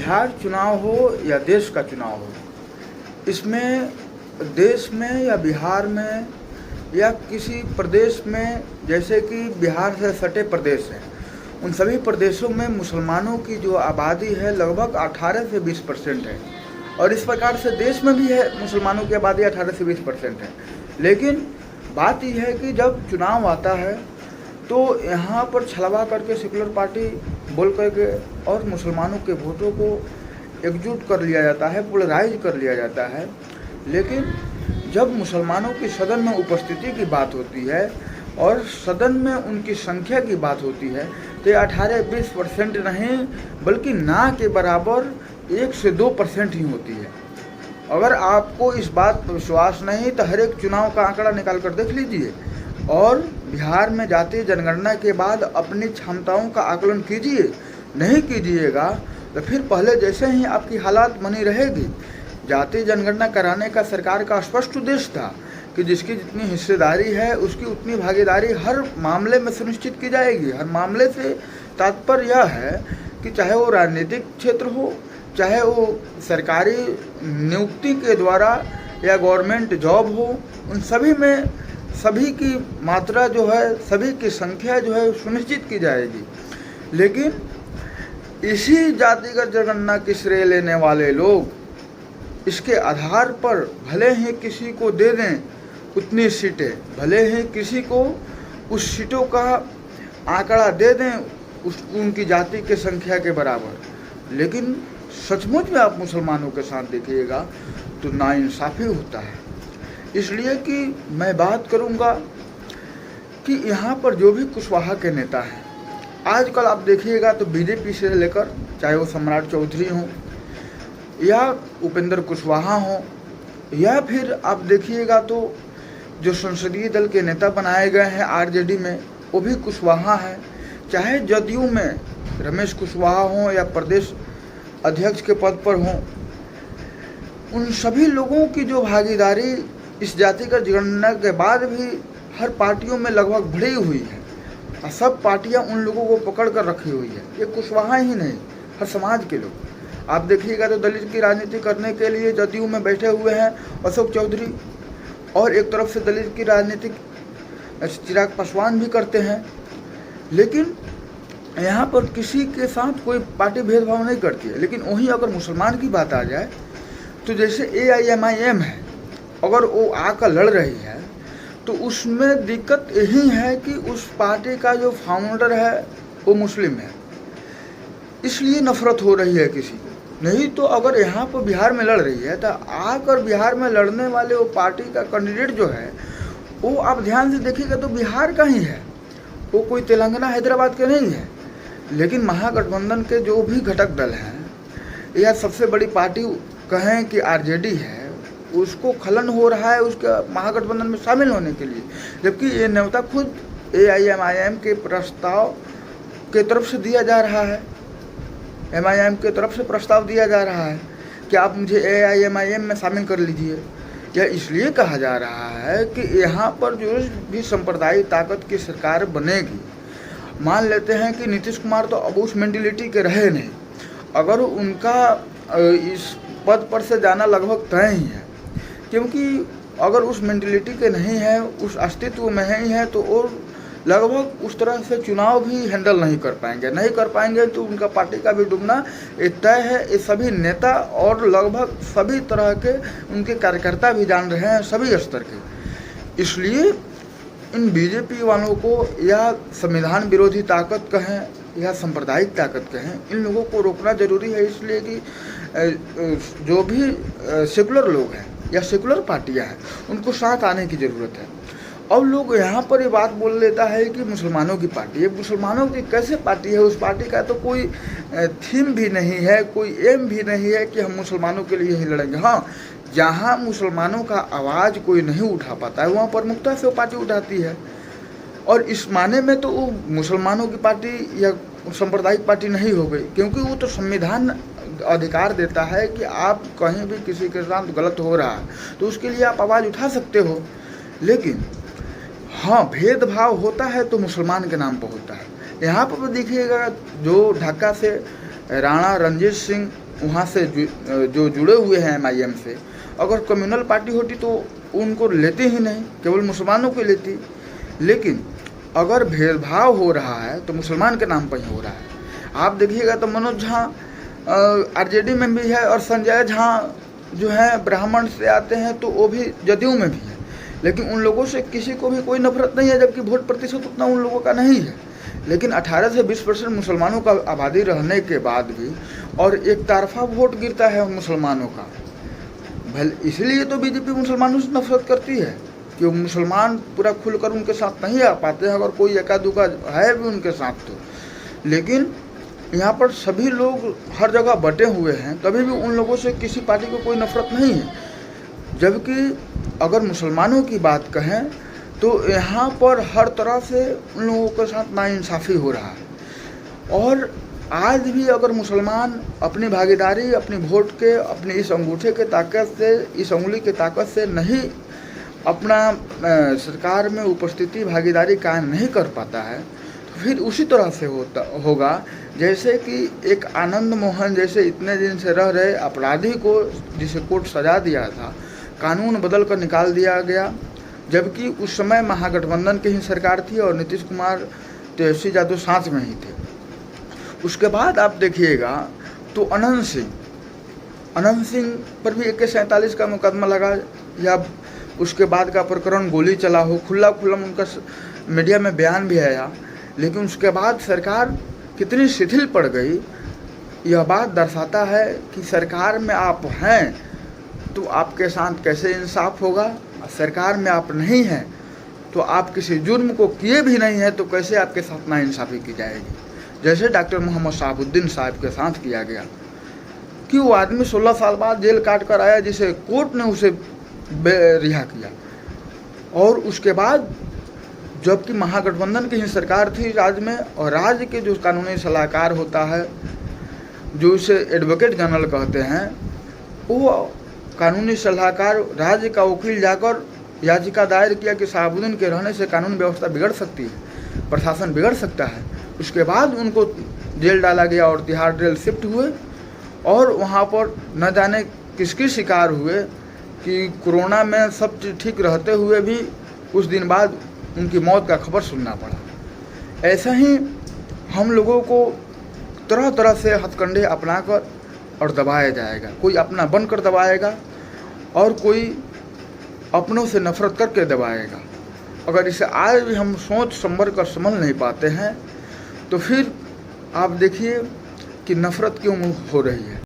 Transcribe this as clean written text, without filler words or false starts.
बिहार चुनाव हो या देश का चुनाव हो, इसमें देश में या बिहार में या किसी प्रदेश में, जैसे कि बिहार से सटे प्रदेश हैं, उन सभी प्रदेशों में मुसलमानों की जो आबादी है लगभग 18 से 20% है। और इस प्रकार से देश में भी है, मुसलमानों की आबादी 18 से 20% है। लेकिन बात यह है कि जब चुनाव आता है तो यहाँ पर छलवा करके सेकुलर पार्टी बोल करके और मुसलमानों के वोटों को एकजुट कर लिया जाता है, पोलराइज कर लिया जाता है। लेकिन जब मुसलमानों की सदन में उपस्थिति की बात होती है और सदन में उनकी संख्या की बात होती है तो ये 18-20% नहीं बल्कि ना के बराबर 1 से 2% ही होती है। अगर आपको इस बात पर विश्वास नहीं तो हर एक चुनाव का आंकड़ा निकाल कर देख लीजिए और बिहार में जातीय जनगणना के बाद अपनी क्षमताओं का आकलन कीजिए। नहीं कीजिएगा तो फिर पहले जैसे ही आपकी हालात बनी रहेगी। जातीय जनगणना कराने का सरकार का स्पष्ट उद्देश्य था कि जिसकी जितनी हिस्सेदारी है उसकी उतनी भागीदारी हर मामले में सुनिश्चित की जाएगी। हर मामले से तात्पर्य यह है कि चाहे वो राजनीतिक क्षेत्र हो, चाहे वो सरकारी नियुक्ति के द्वारा या गवर्नमेंट जॉब हो, उन सभी में सभी की मात्रा जो है, सभी की संख्या जो है सुनिश्चित की जाएगी। लेकिन इसी जातिगत जनगणना की श्रेय लेने वाले लोग इसके आधार पर भले ही किसी को दे दें उतनी सीटें, भले ही किसी को उस सीटों का आंकड़ा दे दें उनकी जाति के संख्या के बराबर, लेकिन सचमुच में आप मुसलमानों के साथ देखिएगा तो नाइंसाफ़ी होता है। इसलिए कि मैं बात करूंगा कि यहाँ पर जो भी कुशवाहा के नेता हैं, आजकल आप देखिएगा तो बीजेपी से लेकर चाहे वो सम्राट चौधरी हों या उपेंद्र कुशवाहा हों, या फिर आप देखिएगा तो जो संसदीय दल के नेता बनाए गए हैं आरजेडी में वो भी कुशवाहा हैं। चाहे जदयू में रमेश कुशवाहा हों या प्रदेश अध्यक्ष के पद पर हों, उन सभी लोगों की जो भागीदारी इस जातिगत जनगणना के बाद भी हर पार्टियों में लगभग बढ़ी हुई है और सब पार्टियां उन लोगों को पकड़ कर रखी हुई है। ये कुशवाहा ही नहीं, हर समाज के लोग। आप देखिएगा तो दलित की राजनीति करने के लिए जदयू में बैठे हुए हैं अशोक चौधरी, और एक तरफ से दलित की राजनीति चिराग पासवान भी करते हैं। लेकिन यहाँ पर किसी के साथ कोई पार्टी भेदभाव नहीं करती है। लेकिन वहीं अगर मुसलमान की बात आ जाए तो जैसे AIMIM है, अगर वो आकर लड़ रही है तो उसमें दिक्कत यही है कि उस पार्टी का जो फाउंडर है वो मुस्लिम है, इसलिए नफरत हो रही है किसी को। नहीं तो अगर यहाँ पर बिहार में लड़ रही है तो आकर बिहार में लड़ने वाले वो पार्टी का कैंडिडेट जो है वो आप ध्यान से देखिएगा तो बिहार का ही है, वो कोई तेलंगाना हैदराबाद के नहीं है। लेकिन महागठबंधन के जो भी घटक दल हैं या सबसे बड़ी पार्टी कहें कि आरजेडी है, उसको खलन हो रहा है उसके महागठबंधन में शामिल होने के लिए, जबकि ये न्योता खुद AIMIM के प्रस्ताव के तरफ से दिया जा रहा है। MIM के तरफ से प्रस्ताव दिया जा रहा है कि आप मुझे AIMIM में शामिल कर लीजिए। यह इसलिए कहा जा रहा है कि यहाँ पर जो भी सांप्रदायिक ताकत की सरकार बनेगी, मान लेते हैं कि नीतीश कुमार तो अब उस मेंटलिटी के रहे नहीं, अगर उनका इस पद पर से जाना लगभग तय ही है, क्योंकि अगर उस मेंटलिटी के नहीं है, उस अस्तित्व में ही है तो और लगभग उस तरह से चुनाव भी हैंडल नहीं कर पाएंगे तो उनका पार्टी का भी डूबना तय है। ये सभी नेता और लगभग सभी तरह के उनके कार्यकर्ता भी जान रहे हैं, सभी स्तर के। इसलिए इन बीजेपी वालों को या संविधान विरोधी ताकत कहें या सांप्रदायिक ताकत कहें, इन लोगों को रोकना जरूरी है। इसलिए कि जो भी सेकुलर लोग हैं या सेकुलर पार्टियां हैं उनको साथ आने की ज़रूरत है। अब लोग यहाँ पर ये बात बोल लेता है कि मुसलमानों की पार्टी है। मुसलमानों की कैसे पार्टी है? उस पार्टी का तो कोई थीम भी नहीं है, कोई एम भी नहीं है कि हम मुसलमानों के लिए ही लड़ेंगे। हाँ, जहाँ मुसलमानों का आवाज़ कोई नहीं उठा पाता है वहाँ प्रमुखता से वो पार्टी उठाती है। और इस माने में तो वो मुसलमानों की पार्टी या सांप्रदायिक पार्टी नहीं हो गई, क्योंकि वो तो संविधान अधिकार देता है कि आप कहीं भी किसी के साथ गलत हो रहा है तो उसके लिए आप आवाज़ उठा सकते हो। लेकिन हाँ, भेदभाव होता है तो मुसलमान के नाम पर होता है। यहाँ पर देखिएगा जो ढाका से राणा रणजीत सिंह वहाँ से जो जुड़े हुए हैं MIM से, अगर कम्युनल पार्टी होती तो उनको लेती ही नहीं, केवल मुसलमानों को लेती। लेकिन अगर भेदभाव हो रहा है तो मुसलमान के नाम पर ही हो रहा है। आप देखिएगा तो मनोज झा RJD में भी है, और संजय झा जो है ब्राह्मण से आते हैं तो वो भी जदयू में भी है, लेकिन उन लोगों से किसी को भी कोई नफरत नहीं है, जबकि वोट प्रतिशत उतना उन लोगों का नहीं है। लेकिन 18 से 20% मुसलमानों का आबादी रहने के बाद भी और एक तरफा वोट गिरता है मुसलमानों का। भले इसलिए तो बीजेपी मुसलमानों से नफरत करती है कि वो मुसलमान पूरा खुलकर उनके साथ नहीं आ पाते हैं, अगर कोई एका दुका है भी उनके साथ तो। लेकिन यहाँ पर सभी लोग हर जगह बटे हुए हैं, तभी भी उन लोगों से किसी पार्टी को कोई नफरत नहीं है। जबकि अगर मुसलमानों की बात कहें तो यहाँ पर हर तरह से उन लोगों के साथ नाइंसाफ़ी हो रहा है। और आज भी अगर मुसलमान अपनी भागीदारी, अपनी वोट के, अपनी इस अंगूठे के ताकत से, इस उंगली के ताकत से नहीं अपना सरकार में उपस्थिति, भागीदारी कायम नहीं कर पाता है, तो फिर उसी तरह से होगा जैसे कि एक आनंद मोहन जैसे इतने दिन से रह रहे अपराधी को, जिसे कोर्ट सजा दिया था, कानून बदल कर निकाल दिया गया, जबकि उस समय महागठबंधन की ही सरकार थी और नीतीश कुमार, तेजस्वी यादव साथ में ही थे। उसके बाद आप देखिएगा तो अनंत सिंह पर भी 147 का मुकदमा लगा, या उसके बाद का प्रकरण गोली चला हो, खुला उनका मीडिया में बयान भी आया। लेकिन उसके बाद सरकार कितनी शिथिल पड़ गई, यह बात दर्शाता है कि सरकार में आप हैं तो आपके साथ कैसे इंसाफ होगा, सरकार में आप नहीं हैं तो आप किसी जुर्म को किए भी नहीं हैं तो कैसे आपके साथ नाइंसाफ़ी की जाएगी। जैसे डॉक्टर मोहम्मद शहाबुद्दीन साहब के साथ किया गया कि वो आदमी 16 साल बाद जेल काट कर आया, जिसे कोर्ट ने उसे रिहा किया। और उसके बाद जबकि महागठबंधन की ही सरकार थी राज्य में, और राज्य के जो कानूनी सलाहकार होता है, जो इसे एडवोकेट जनरल कहते हैं, वो कानूनी सलाहकार राज्य का वकील जाकर याचिका दायर किया कि शहाबुद्दीन के रहने से कानून व्यवस्था बिगड़ सकती है, प्रशासन बिगड़ सकता है। उसके बाद उनको जेल डाला गया और तिहाड़ जेल शिफ्ट हुए, और वहाँ पर न जाने किसकी शिकार हुए कि कोरोना में सब चीज़ ठीक रहते हुए भी कुछ दिन बाद उनकी मौत का खबर सुनना पड़ा। ऐसा ही हम लोगों को तरह तरह से हथकंडे अपनाकर और दबाया जाएगा। कोई अपना बनकर दबाएगा और कोई अपनों से नफरत करके दबाएगा। अगर इसे आज भी हम सोच संभर कर समझ नहीं पाते हैं तो फिर आप देखिए कि नफरत क्यों हो रही है।